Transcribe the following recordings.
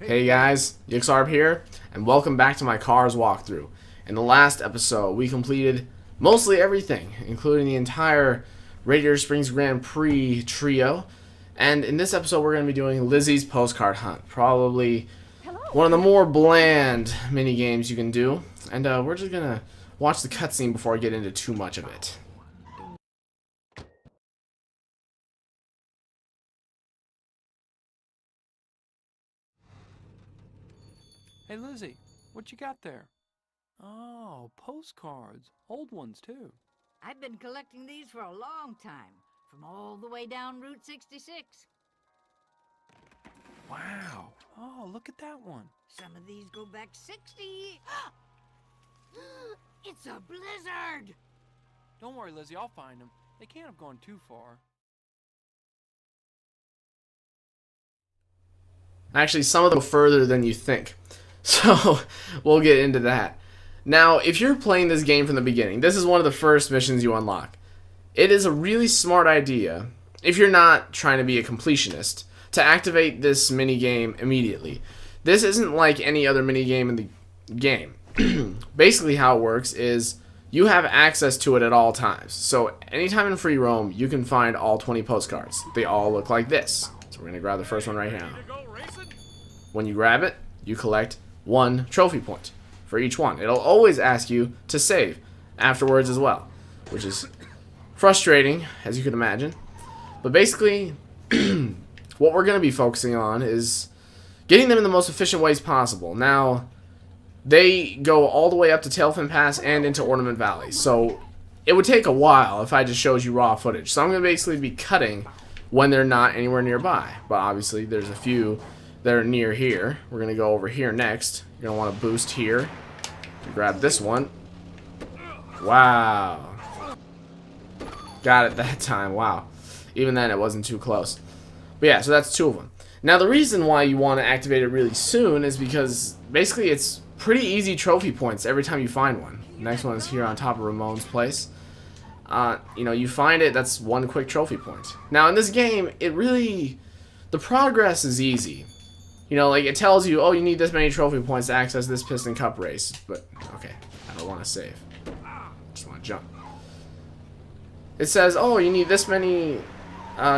Hey guys, Yxlarb here, and welcome back to my cars walkthrough. In the last episode, we completed mostly everything, including the entire Radiator Springs Grand Prix trio. And in this episode, we're going to be doing Lizzy's postcard hunt. Probably one of the more bland mini games you can do. And we're just going to watch the cutscene before I get into too much of it. Hey Lizzy, what you got there? Oh, postcards. Old ones too. I've been collecting these for a long time, from all the way down Route 66. Wow. Oh, look at that one. Some of these go back 60. It's a blizzard! Don't worry, Lizzy, I'll find them. They can't have gone too far. Actually, some of them go further than you think. So, we'll get into that. Now, if you're playing this game from the beginning, this is one of the first missions you unlock. It is a really smart idea, if you're not trying to be a completionist, to activate this minigame immediately. This isn't like any other minigame in the game. Basically how it works is you have access to it at all times. So, anytime in free roam, you can find all 20 postcards. They all look like this. So we're going to grab the first one right now. When you grab it, you collect 1 trophy point for each one. It'll always ask you to save afterwards as well, which is frustrating, as you can imagine. But basically, what we're going to be focusing on is getting them in the most efficient ways possible. Now, they go all the way up to Tailfin Pass and into Ornament Valley, so it would take a while if I just showed you raw footage. So I'm going to basically be cutting when they're not anywhere nearby. But obviously, there's a few that are near here. We're going to go over here next. You're going to want to boost here. Grab this one. Wow. Got it that time. Wow. Even then, it wasn't too close. But yeah, so that's 2 of them. Now, the reason why you want to activate it really soon is because basically it's pretty easy trophy points every time you find one. The next one is here on top of Ramon's place. You know, you find it, that's 1 quick trophy point. Now, in this game, the progress is easy. You know, like, it tells you, oh, you need this many trophy points to access this Piston Cup race. But, okay, I don't want to save. Just want to jump. It says, oh, you need this many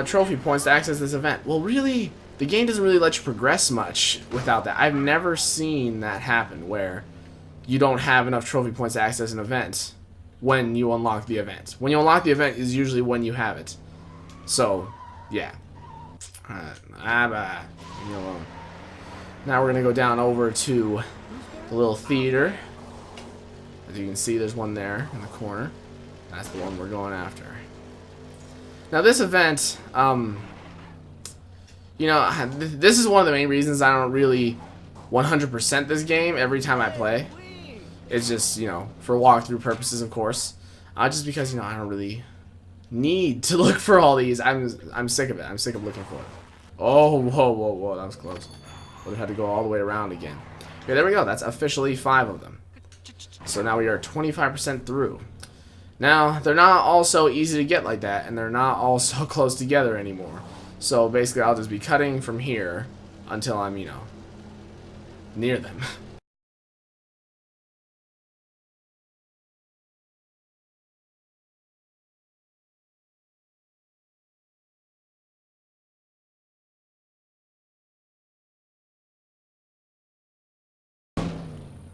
trophy points to access this event. Well, really, the game doesn't really let you progress much without that. I've never seen that happen, where you don't have enough trophy points to access an event when you unlock the event. When you unlock the event is usually when you have it. So, yeah. Leave me alone. Now we're going to go down over to the little theater. As you can see, there's one there in the corner. That's the one we're going after. Now this event, you know, this is one of the main reasons I don't really 100% this game every time I play. It's just, you know, for walkthrough purposes, of course. Just because, you know, I don't really need to look for all these. I'm sick of it. I'm sick of looking for it. Oh, whoa, that was close. Would have had to go all the way around again. Okay, there we go. That's officially 5 of them. So now we are 25% through. Now, they're not all so easy to get like that, and they're not all so close together anymore. So basically, I'll just be cutting from here until I'm, you know, near them.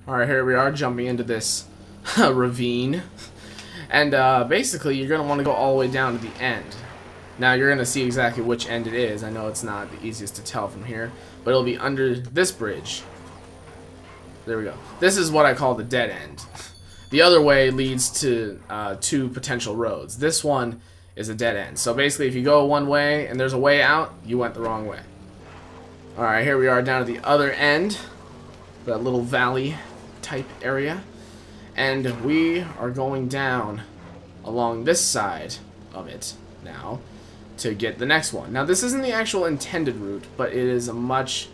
Alright, here we are, jumping into this ravine. And basically, you're going to want to go all the way down to the end. Now, you're going to see exactly which end it is. I know it's not the easiest to tell from here, but it'll be under this bridge. There we go. This is what I call the dead end. The other way leads to 2 potential roads. This one is a dead end. So basically, if you go one way and there's a way out, you went the wrong way. Alright, here we are down at the other end. That little valley type area, and we are going down along this side of it now to get the next one. Now, this isn't the actual intended route, but it is a much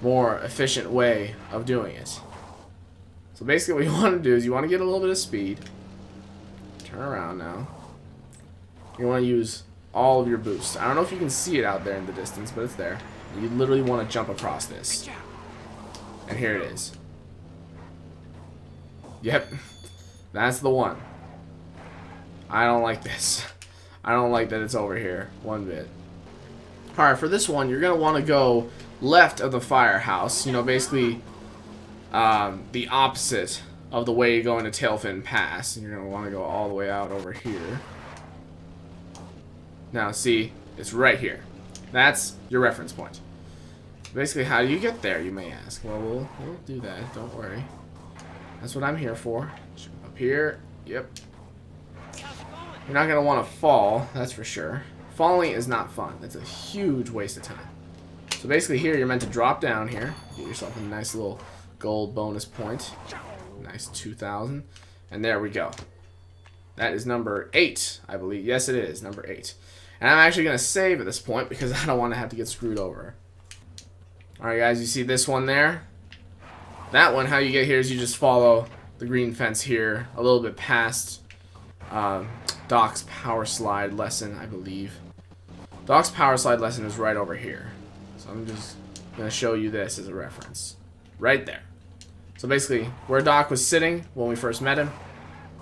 more efficient way of doing it. So basically what you want to do is you want to get a little bit of speed, turn around now, you want to use all of your boosts. I don't know if you can see it out there in the distance, but it's there. You literally want to jump across this. And here it is. Yep. That's the one. I don't like this. I don't like that it's over here one bit. Alright, for this one, you're going to want to go left of the firehouse. You know, basically the opposite of the way you go into Tailfin Pass. And you're going to want to go all the way out over here. Now, see, it's right here. That's your reference point. Basically, how do you get there, you may ask? Well, we'll do that. Don't worry. That's what I'm here for. Up here. Yep. You're not going to want to fall, that's for sure. Falling is not fun. It's a huge waste of time. So basically here, you're meant to drop down here. Get yourself a nice little gold bonus point. Nice 2,000. And there we go. That is number 8, I believe. Yes, it is. Number 8. And I'm actually going to save at this point because I don't want to have to get screwed over. Alright guys, you see this one there? That one, how you get here is you just follow the green fence here a little bit past Doc's power slide lesson, I believe. Doc's power slide lesson is right over here. So I'm just going to show you this as a reference. Right there. So basically, where Doc was sitting when we first met him,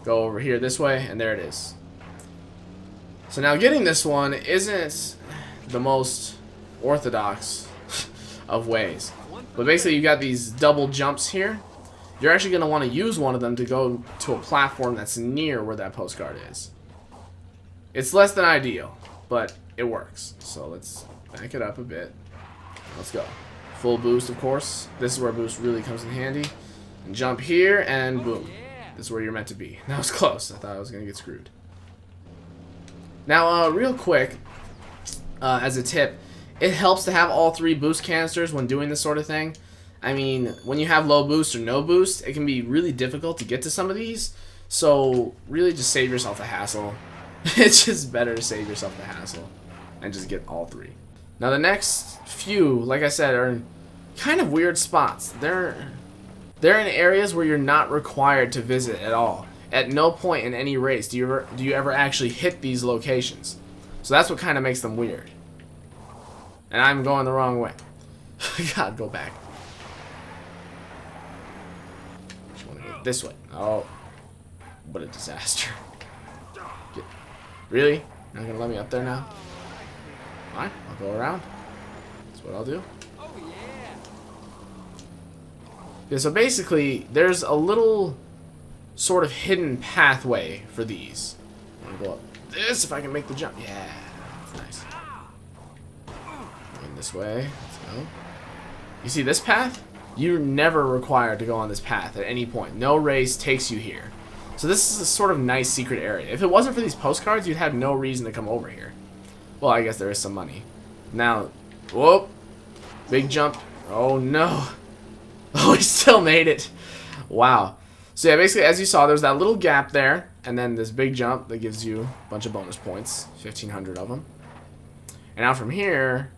go over here this way, and there it is. So now getting this one isn't the most orthodox of ways. But basically, you got these double jumps here. You're actually going to want to use one of them to go to a platform that's near where that postcard is. It's less than ideal, but it works. So let's back it up a bit. Let's go. Full boost, of course. This is where boost really comes in handy. And jump here, and boom. This is where you're meant to be. That was close. I thought I was going to get screwed. Now, real quick, as a tip, it helps to have all 3 boost canisters when doing this sort of thing. I mean, when you have low boost or no boost, it can be really difficult to get to some of these. So, really just save yourself the hassle. It's just better to save yourself the hassle and just get all 3. Now, the next few, like I said, are in kind of weird spots. They're in areas where you're not required to visit at all. At no point in any race do you ever actually hit these locations. So that's what kind of makes them weird. And I'm going the wrong way. God, go back. Just want to go this way. Oh, what a disaster. Really? You're not going to let me up there now? Fine, I'll go around. That's what I'll do. Yeah, so basically, there's a little sort of hidden pathway for these. I'm going to go up this if I can make the jump. Yeah, that's nice. Going this way. Let's go. You see this path? You're never required to go on this path at any point. No race takes you here. So this is a sort of nice secret area. If it wasn't for these postcards, you'd have no reason to come over here. Well, I guess there is some money. Now, whoop. Big jump. Oh, no. Oh, he still made it. Wow. So yeah, basically, as you saw, there's that little gap there, and then this big jump that gives you a bunch of bonus points, 1,500 of them. And now from here,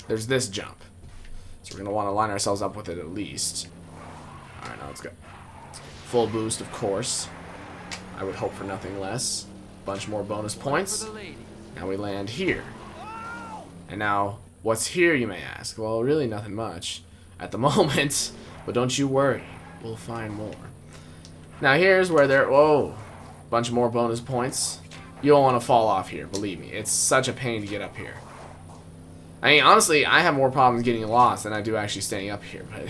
there's this jump. So we're going to want to line ourselves up with it at least. Alright, now let's go. Full boost, of course. I would hope for nothing less. Bunch more bonus points. Now we land here. And now, what's here, you may ask? Well, really nothing much at the moment, but don't you worry. We'll find more. Now here's where there, whoa, bunch more bonus points. You don't want to fall off here, believe me. It's such a pain to get up here. I mean, honestly, I have more problems getting lost than I do actually staying up here, but...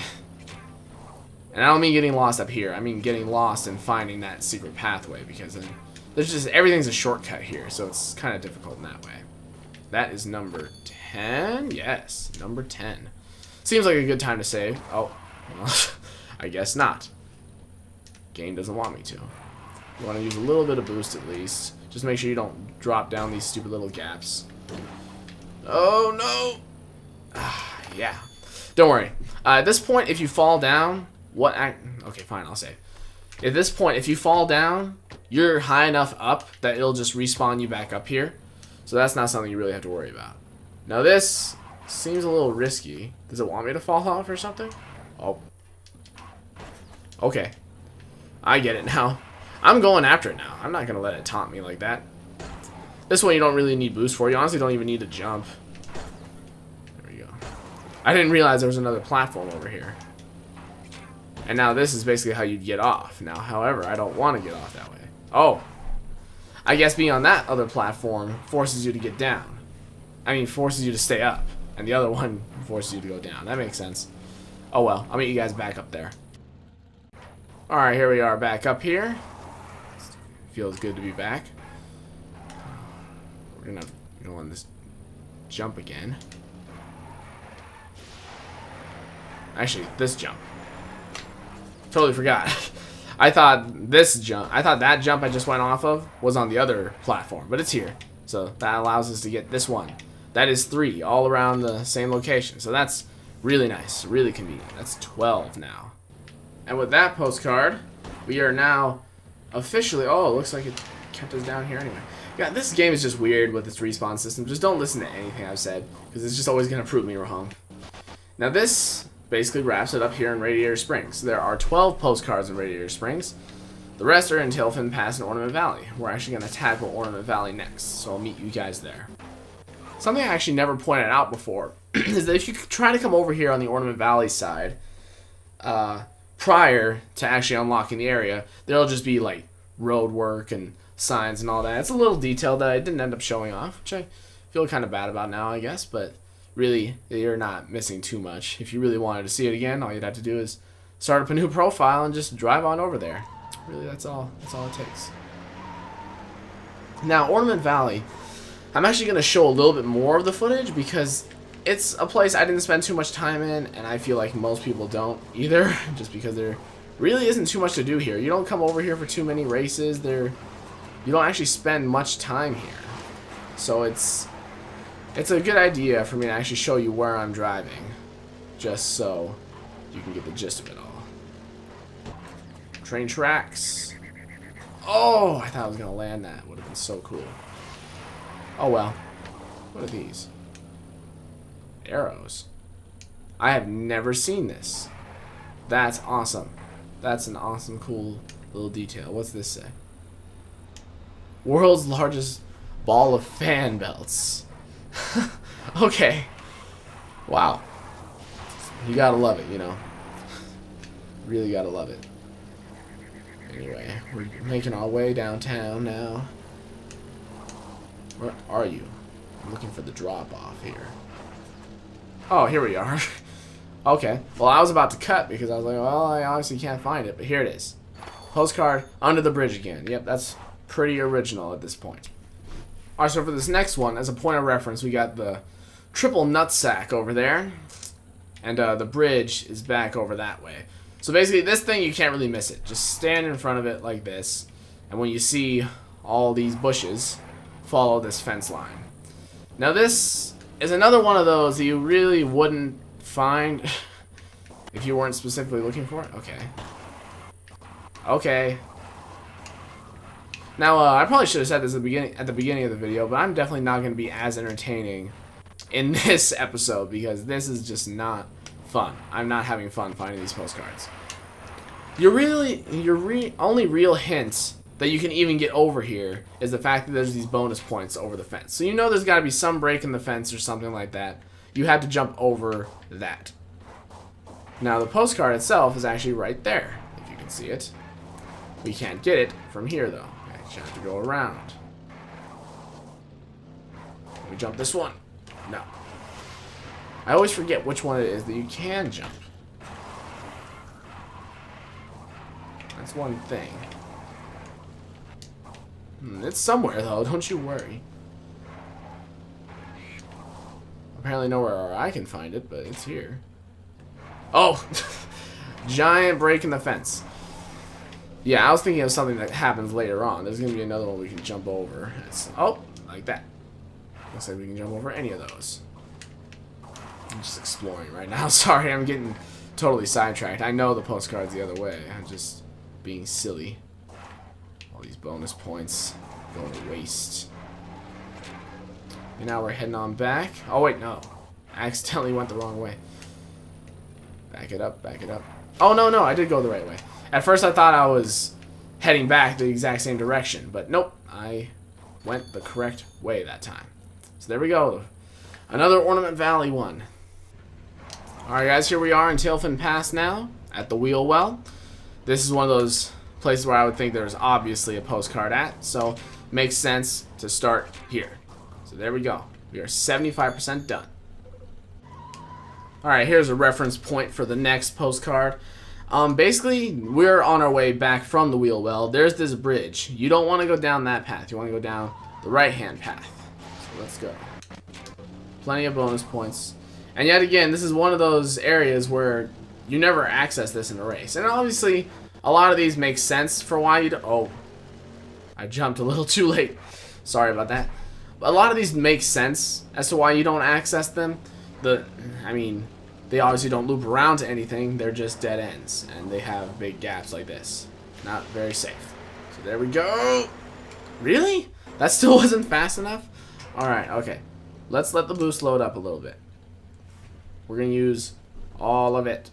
And I don't mean getting lost up here. I mean getting lost and finding that secret pathway, because then there's just, everything's a shortcut here, so it's kind of difficult in that way. That is number 10? Yes, number 10. Seems like a good time to save. Oh, well, I guess not. Game doesn't want me to. You want to use a little bit of boost at least. Just make sure you don't drop down these stupid little gaps. Oh, no! Yeah. Don't worry. At this point, if you fall down... Okay, fine, I'll save. At this point, if you fall down, you're high enough up that it'll just respawn you back up here. So that's not something you really have to worry about. Now this seems a little risky. Does it want me to fall off or something? Oh. Okay. I get it now. I'm going after it now. I'm not going to let it taunt me like that. This one you don't really need boost for. You honestly don't even need to jump. There we go. I didn't realize there was another platform over here. And now this is basically how you'd get off. Now, however, I don't want to get off that way. Oh. I guess being on that other platform forces you to get down. I mean, forces you to stay up. And the other one forces you to go down. That makes sense. Oh well, I'll meet you guys back up there. Alright, here we are back up here. Feels good to be back. We're gonna go on this jump again. Actually, this jump. Totally forgot. I thought that jump I just went off of was on the other platform, but it's here. So that allows us to get this one. That is 3 all around the same location. So that's really nice, really convenient. That's 12 now. And with that postcard, we are now officially... Oh, it looks like it kept us down here anyway. Yeah, this game is just weird with its respawn system. Just don't listen to anything I've said, because it's just always going to prove me wrong. Now this basically wraps it up here in Radiator Springs. There are 12 postcards in Radiator Springs. The rest are in Tailfin Pass and Ornament Valley. We're actually going to tackle Ornament Valley next, so I'll meet you guys there. Something I actually never pointed out before is that if you try to come over here on the Ornament Valley side, prior to actually unlocking the area, there'll just be like road work and signs and all that. It's a little detail that I didn't end up showing off, which I feel kind of bad about now, I guess, but really, you're not missing too much. If you really wanted to see it again, all you'd have to do is start up a new profile and just drive on over there. Really, that's all it takes. Now, Ornament Valley, I'm actually going to show a little bit more of the footage because it's a place I didn't spend too much time in, and I feel like most people don't either, just because there really isn't too much to do here. You don't come over here for too many races. You don't actually spend much time here. So it's a good idea for me to actually show you where I'm driving, just so you can get the gist of it all. Train tracks. Oh, I thought I was going to land that. Would have been so cool. Oh well. What are these? Arrows. I have never seen this. That's awesome. That's an awesome, cool little detail. What's this say? World's largest ball of fan belts. Okay. Wow. You gotta love it, you know. Really gotta love it. Anyway, we're making our way downtown now. Where are you? I'm looking for the drop-off here. Oh, here we are. Okay. Well, I was about to cut because I was like, well, I obviously can't find it, but here it is. Postcard under the bridge again. Yep, that's pretty original at this point. Alright, so for this next one, as a point of reference, we got the triple nutsack over there. And the bridge is back over that way. So basically, this thing, you can't really miss it. Just stand in front of it like this. And when you see all these bushes, follow this fence line. Now this is another one of those that you really wouldn't find if you weren't specifically looking for it. Okay. Okay. Now, I probably should have said this at the beginning of the video, but I'm definitely not going to be as entertaining in this episode because this is just not fun. I'm not having fun finding these postcards. Your only real hint that you can even get over here is the fact that there's these bonus points over the fence. So you know there's got to be some break in the fence or something like that. You have to jump over that. Now the postcard itself is actually right there, if you can see it. We can't get it from here though. You have to go around. Can we jump this one? No. I always forget which one it is that you can jump. That's one thing. It's somewhere though, don't you worry. Apparently nowhere I can find it, but it's here. Oh! Giant break in the fence. Yeah, I was thinking of something that happens later on. There's going to be another one we can jump over. Oh, like that. Looks like we can jump over any of those. I'm just exploring right now. Sorry, I'm getting totally sidetracked. I know the postcard's the other way. I'm just being silly. All these bonus points going to waste. And now we're heading on back. Oh, wait, no. I accidentally went the wrong way. Back it up, back it up. Oh, no, I did go the right way. At first I thought I was heading back the exact same direction, but nope, I went the correct way that time. So there we go. Another Ornament Valley one. Alright guys, here we are in Tailfin Pass now. at the wheel well. This is one of those places where I would think there's obviously a postcard at, so makes sense to start here. So there we go. We are 75% done. Alright, here's a reference point for the next postcard. Basically, we're on our way back from the wheel well. There's this bridge. You don't want to go down that path. You want to go down the right-hand path. So let's go. Plenty of bonus points. And yet again, this is one of those areas where you never access this in a race. And obviously, a lot of these make sense for why you don't... Oh, I jumped a little too late. Sorry about that. A lot of these make sense as to why you don't access them. I mean, they obviously don't loop around to anything. They're just dead ends, and they have big gaps like this. Not very safe. So there we go. Really? That still wasn't fast enough? Alright, okay. Let's let the boost load up a little bit. We're going to use all of it.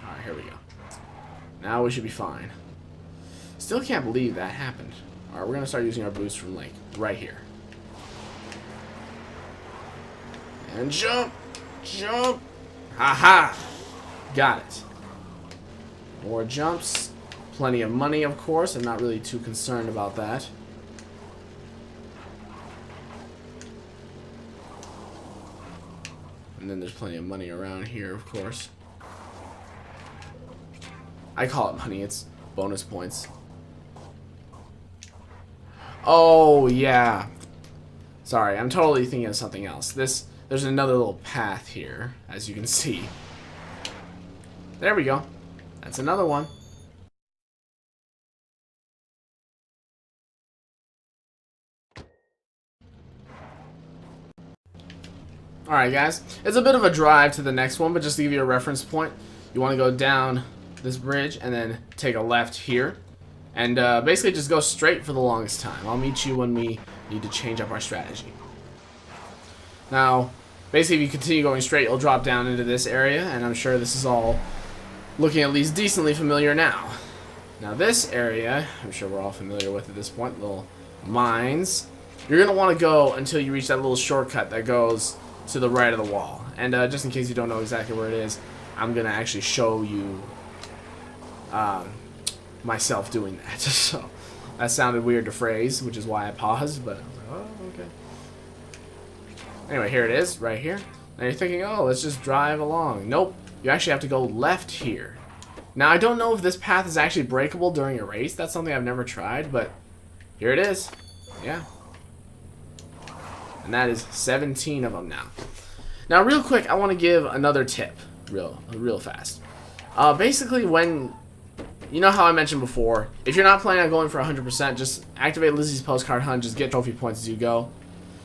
Alright, here we go. Now we should be fine. Still can't believe that happened. Alright, we're going to start using our boost from, like, right here. And jump! Jump! Haha! Got it. More jumps. Plenty of money, of course. I'm not really too concerned about that. And then there's plenty of money around here, of course. I call it money. It's bonus points. Oh, yeah. Sorry, I'm totally thinking of something else. There's another little path here, as you can see. There we go. That's another one. Alright guys, it's a bit of a drive to the next one, but just to give you a reference point, you want to go down this bridge and then take a left here. And basically just go straight for the longest time. I'll meet you when we need to change up our strategy. Now, basically if you continue going straight, you'll drop down into this area, and I'm sure this is all looking at least decently familiar now. Now this area, I'm sure we're all familiar with at this point, little mines. You're going to want to go until you reach that little shortcut that goes to the right of the wall. And just in case you don't know exactly where it is, I'm going to actually show you myself doing that. So that sounded weird to phrase, which is why I paused, but I was like, oh, okay. Anyway, here it is, right here. Now you're thinking, oh, let's just drive along. Nope, you actually have to go left here. Now, I don't know if this path is actually breakable during a race. That's something I've never tried, but here it is. Yeah. And that is 17 of them now. Now, real quick, I want to give another tip, real fast. Basically, when... You know how I mentioned before, if you're not planning on going for 100%, just activate Lizzy's postcard hunt, just get trophy points as you go.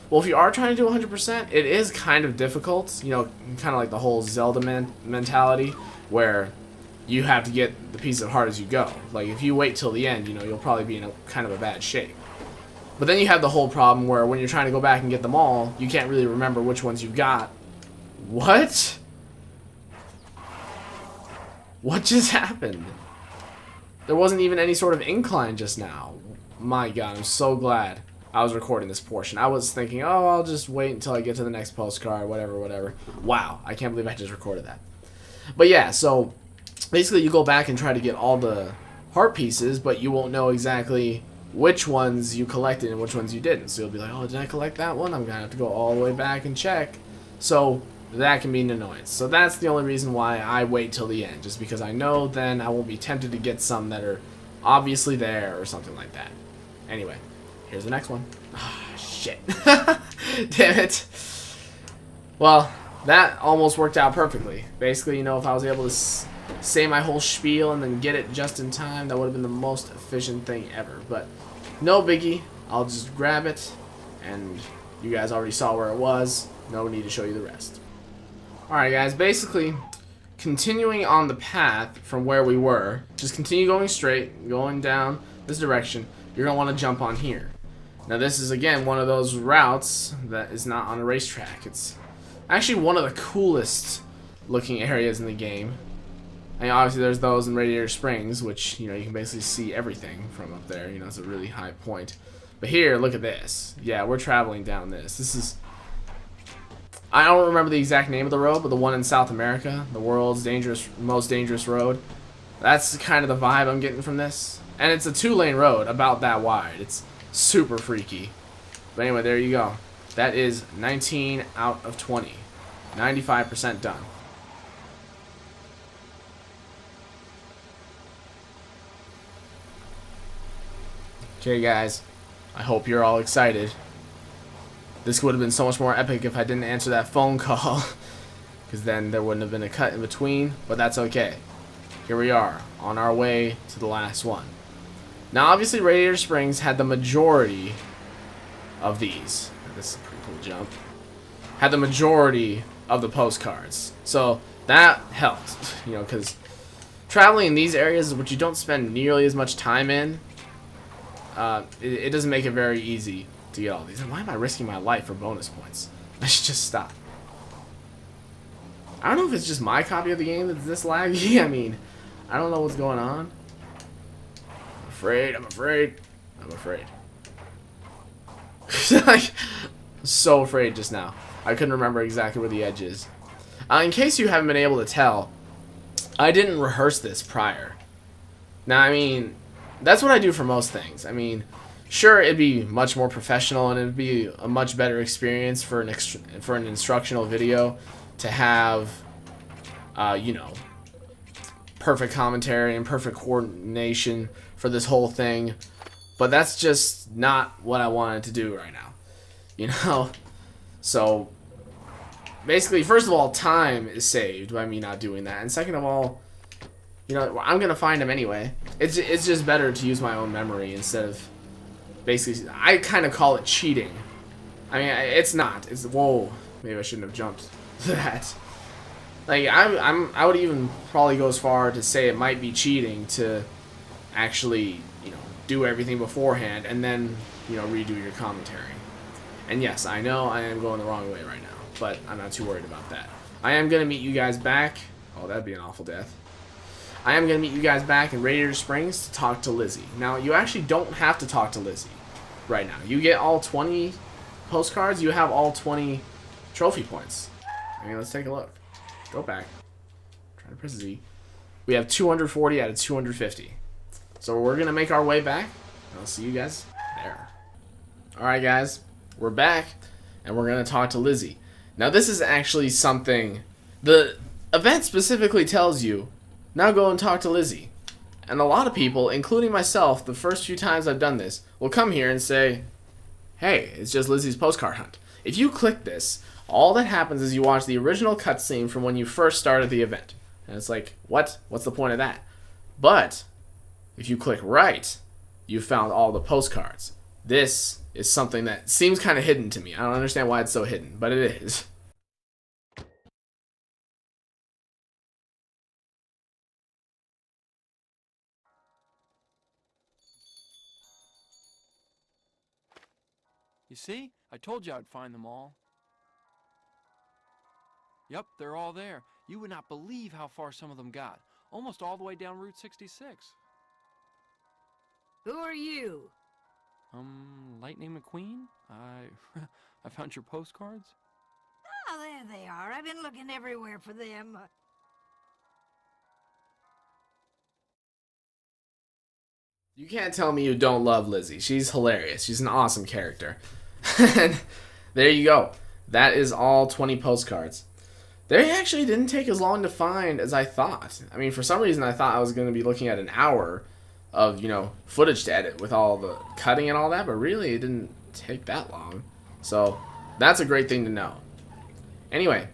Well, if you are trying to do 100%, it is kind of difficult. You know, kind of like the whole Zelda mentality, where you have to get the piece of heart as you go. Like, if you wait till the end, you know, you'll probably be in a kind of a bad shape. But then you have the whole problem where when you're trying to go back and get them all, you can't really remember which ones you got. What? What just happened? There wasn't even any sort of incline just now. My god, I'm so glad I was recording this portion. I was thinking, oh, I'll just wait until I get to the next postcard, whatever. Wow, I can't believe I just recorded that. But yeah, so basically you go back and try to get all the heart pieces, but you won't know exactly which ones you collected and which ones you didn't. So you'll be like, oh, did I collect that one? I'm going to have to go all the way back and check. So that can be an annoyance. So that's the only reason why I wait till the end, just because I know then I won't be tempted to get some that are obviously there or something like that. Anyway, here's the next one. Ah, shit. Damn it. Well, that almost worked out perfectly. Basically, you know, if I was able to say my whole spiel and then get it just in time, that would have been the most efficient thing ever. But no biggie. I'll just grab it, and you guys already saw where it was. No need to show you the rest. Alright guys, basically, continuing on the path from where we were, just continue going straight, going down this direction. You're going to want to jump on here. Now this is, again, one of those routes that is not on a racetrack. It's actually one of the coolest looking areas in the game. I mean, obviously there's those in Radiator Springs, which, you know, you can basically see everything from up there. You know, it's a really high point. But here, look at this. Yeah, we're traveling down this. This is... I don't remember the exact name of the road, but the one in South America, the world's most dangerous road. That's kind of the vibe I'm getting from this. And it's a 2-lane road, about that wide. It's super freaky. But anyway, there you go. That is 19 out of 20. 95% done. Okay, guys. I hope you're all excited. This would have been so much more epic if I didn't answer that phone call. Because then there wouldn't have been a cut in between. But that's okay. Here we are, on our way to the last one. Now, obviously, Radiator Springs had the majority of these. This is a pretty cool jump. Had the majority of the postcards. So, that helped. You know, because traveling in these areas, which you don't spend nearly as much time in, it doesn't make it very easy to get all these. And why am I risking my life for bonus points? I should just stop. I don't know if it's just my copy of the game that's this laggy. I mean, I don't know what's going on. I'm afraid. Like, so afraid just now. I couldn't remember exactly where the edge is. In case you haven't been able to tell, I didn't rehearse this prior. Now, I mean, that's what I do for most things. I mean, sure, it'd be much more professional and it'd be a much better experience for an instructional video to have, you know, perfect commentary and perfect coordination for this whole thing. But that's just not what I wanted to do right now, you know? So, basically, first of all, time is saved by me not doing that. And second of all, you know, I'm going to find them anyway. It's just better to use my own memory instead of, basically, I kind of call it cheating. I mean, it's not. It's, whoa, maybe I shouldn't have jumped that. Like, I would even probably go as far to say it might be cheating to actually, you know, do everything beforehand and then, you know, redo your commentary. And yes, I know I am going the wrong way right now, but I'm not too worried about that. I am going to meet you guys back. Oh, that'd be an awful death. I am going to meet you guys back in Radiator Springs to talk to Lizzy. Now, you actually don't have to talk to Lizzy right now. You get all 20 postcards, you have all 20 trophy points. I mean, let's take a look. Go back. Try to press Z. We have 240 out of 250. So we're going to make our way back. I'll see you guys there. Alright, guys. We're back, and we're going to talk to Lizzy. Now, this is actually something the event specifically tells you, now go and talk to Lizzy. And a lot of people, including myself, the first few times I've done this, will come here and say, hey, it's just Lizzy's postcard hunt. If you click this, all that happens is you watch the original cutscene from when you first started the event. And it's like, what? What's the point of that? But if you click right, you found all the postcards. This is something that seems kind of hidden to me. I don't understand why it's so hidden, but it is. You see? I told you I'd find them all. Yep, they're all there. You would not believe how far some of them got. Almost all the way down Route 66. Who are you? Lightning McQueen? I found your postcards. Oh, there they are. I've been looking everywhere for them. You can't tell me you don't love Lizzy. She's hilarious. She's an awesome character. And there you go. That is all 20 postcards. They actually didn't take as long to find as I thought. I mean, for some reason, I thought I was going to be looking at an hour of, you know, footage to edit with all the cutting and all that, but really, it didn't take that long. So, that's a great thing to know. Anyway,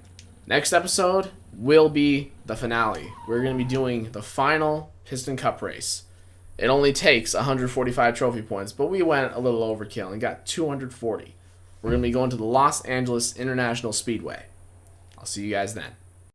next episode will be the finale. We're going to be doing the final Piston Cup race. It only takes 145 trophy points, but we went a little overkill and got 240. We're going to be going to the Los Angeles International Speedway. I'll see you guys then.